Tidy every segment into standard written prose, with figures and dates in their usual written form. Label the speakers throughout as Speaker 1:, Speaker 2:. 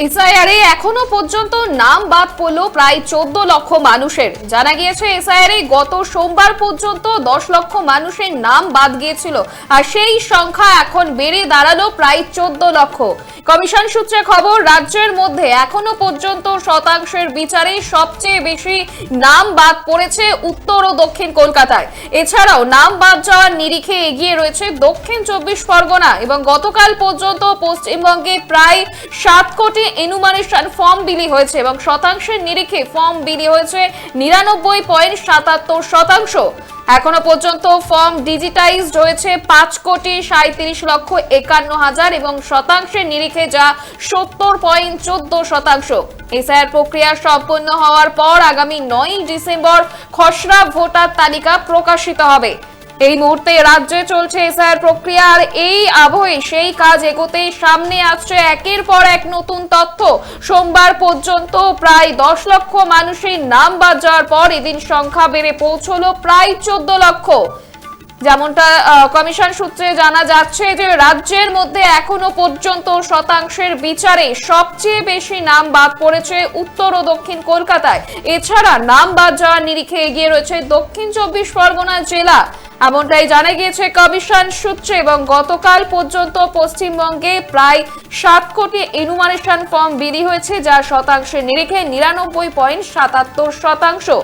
Speaker 1: এসআইআরে এখনো পর্যন্ত নাম বাদ পড়ল প্রায় 14 লক্ষ মানুষের। জানা গিয়েছে এসআইআরে গত সোমবার পর্যন্ত 10 লক্ষ মানুষের নাম বাদ গিয়েছিল, আর সেই সংখ্যা এখন বেড়ে দাঁড়ালো প্রায় 14 লক্ষ। কমিশন সূত্রে খবর, রাজ্যের মধ্যে এখনো পর্যন্ত শতাংশের বিচারে সবচেয়ে বেশি নাম বাদ পড়েছে উত্তর ও দক্ষিণ কলকাতায়। এছাড়াও নাম বাদ যাওয়ার নিরিখে এগিয়ে রয়েছে দক্ষিণ 24 পরগনা এবং গতকাল পর্যন্ত পশ্চিমবঙ্গে প্রায় 7 কোটি এনুমারেশন ফর্ম বিলি হয়েছে এবং শতাংশের নিরিখে ফর্ম বিলি হয়েছে 99.77%। এখনো পর্যন্ত ফর্ম ডিজিটাইজড হয়েছে 5,37,51,000 এবং শতাংশের নিরিখে যা 70.14%। এসআইআর প্রক্রিয়া সম্পন্ন হওয়ার পর আগামী 9 ডিসেম্বর খসড়া ভোটার তালিকা প্রকাশিত হবে। এই মুহূর্তে রাজ্যে চলছে এসআইআর প্রক্রিয়া, আর এই আবহে সেই কাজ এগোতে সামনে আসছে একের পর এক নতুন তথ্য। সোমবার পর্যন্ত প্রায় 10 লক্ষ মানুষের নাম বাদ যাওয়ার পর এদিন সংখ্যা বেড়ে পৌঁছলো প্রায় 14 লক্ষ। যেমনটা কমিশন সূত্রে জানা যাচ্ছে যে রাজ্যের মধ্যে এখনো পর্যন্ত শতাংশের বিচারে সবচেয়ে বেশি নাম বাদ পড়েছে উত্তর ও দক্ষিণ কলকাতায়। এছাড়া নাম বাদ যাওয়ার নিরিখে এগিয়ে রয়েছে দক্ষিণ 24 পরগনা জেলা, এমনটাই জানা গিয়েছে কমিশন সূত্রে। এবং গতকাল পর্যন্ত পশ্চিমবঙ্গে প্রায় 7 কোটি এনুমারেশন ফর্ম বিলি হয়েছে, যা শতাংশের নিরিখে 99.77%।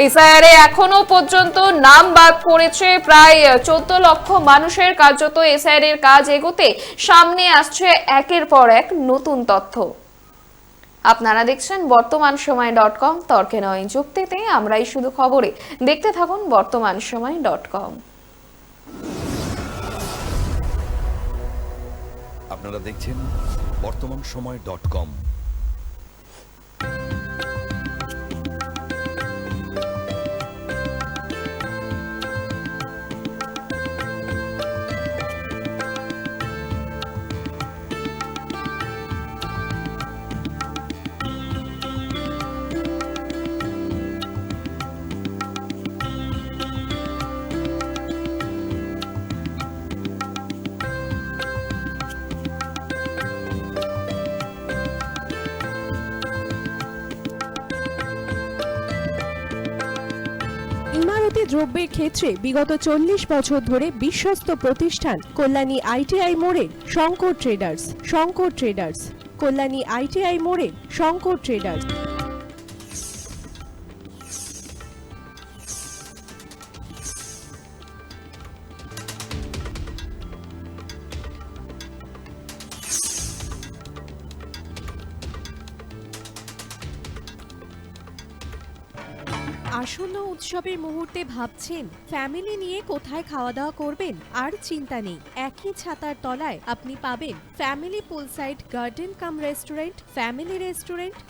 Speaker 1: এসআইআরে এখনো পর্যন্ত নাম বাদ পড়েছে প্রায় 14 লক্ষ মানুষের। কার্যত এসআইআর এর কাজ এগোতে সামনে আসছে একের পর এক নতুন তথ্য। আপনারা দেখছেন বর্তমানসময়.com, তর্কে নয় যুক্তিতে আমরাই শুধু খবরে। দেখতে থাকুন বর্তমানসময়.com।
Speaker 2: আপনারা দেখছেন বর্তমানসময়.com।
Speaker 3: ইমারতি দ্রব্যের ক্ষেত্রে বিগত 40 বছর ধরে বিশ্বস্ত প্রতিষ্ঠান কল্যাণী আইটিআই মোড়ের Shankar traders. Shankar traders, Kalyani ITI মোড়ের শঙ্কর ট্রেডার্স। আসন্ন উৎসবের মুহূর্তে ভাবছেন ফ্যামিলি নিয়ে কোথায় খাওয়া দাওয়া করবেন? আর চিন্তা নেই, একই ছাতার তলায় আপনি পাবেন family poolside garden cum restaurant,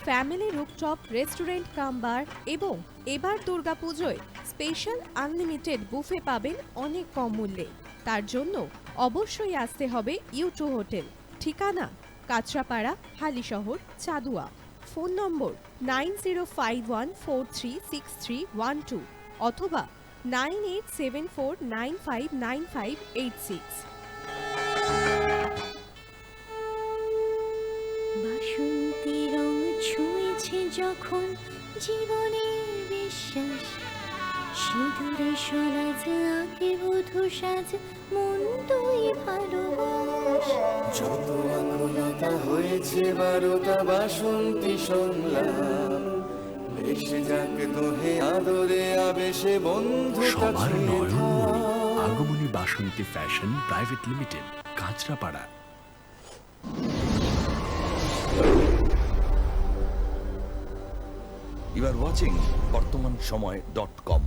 Speaker 3: family rooftop restaurant cum bar এবং এবার দুর্গাপুজোয় স্পেশাল আনলিমিটেড বুফে পাবেন অনেক কম মূল্যে। তার জন্য অবশ্যই আসতে হবে U2 হোটেল। ঠিকানা কাঁচরাপাড়া, হালিশহর, চাদুয়া। ফোন নম্বর 9051436312 অথবা 9874959586।
Speaker 4: বাসন্তী রং ছুঁয়েছে যখন জীবনের বিশ্বাস, সিঁদুরে সরাজ আঁকে বধূ সাজ, মন তুই ভালোবাস।
Speaker 5: যত আকুলতা হয়েছে বারোটা বাসন্তী সংলাপ, ভেসে যাক দোহে আদরে আবেশে বন্ধু
Speaker 6: সবার Nayanmoni Agamani Basanti fashion private limited, Kanchrapara.
Speaker 2: You are watching বর্তমানসময়.com।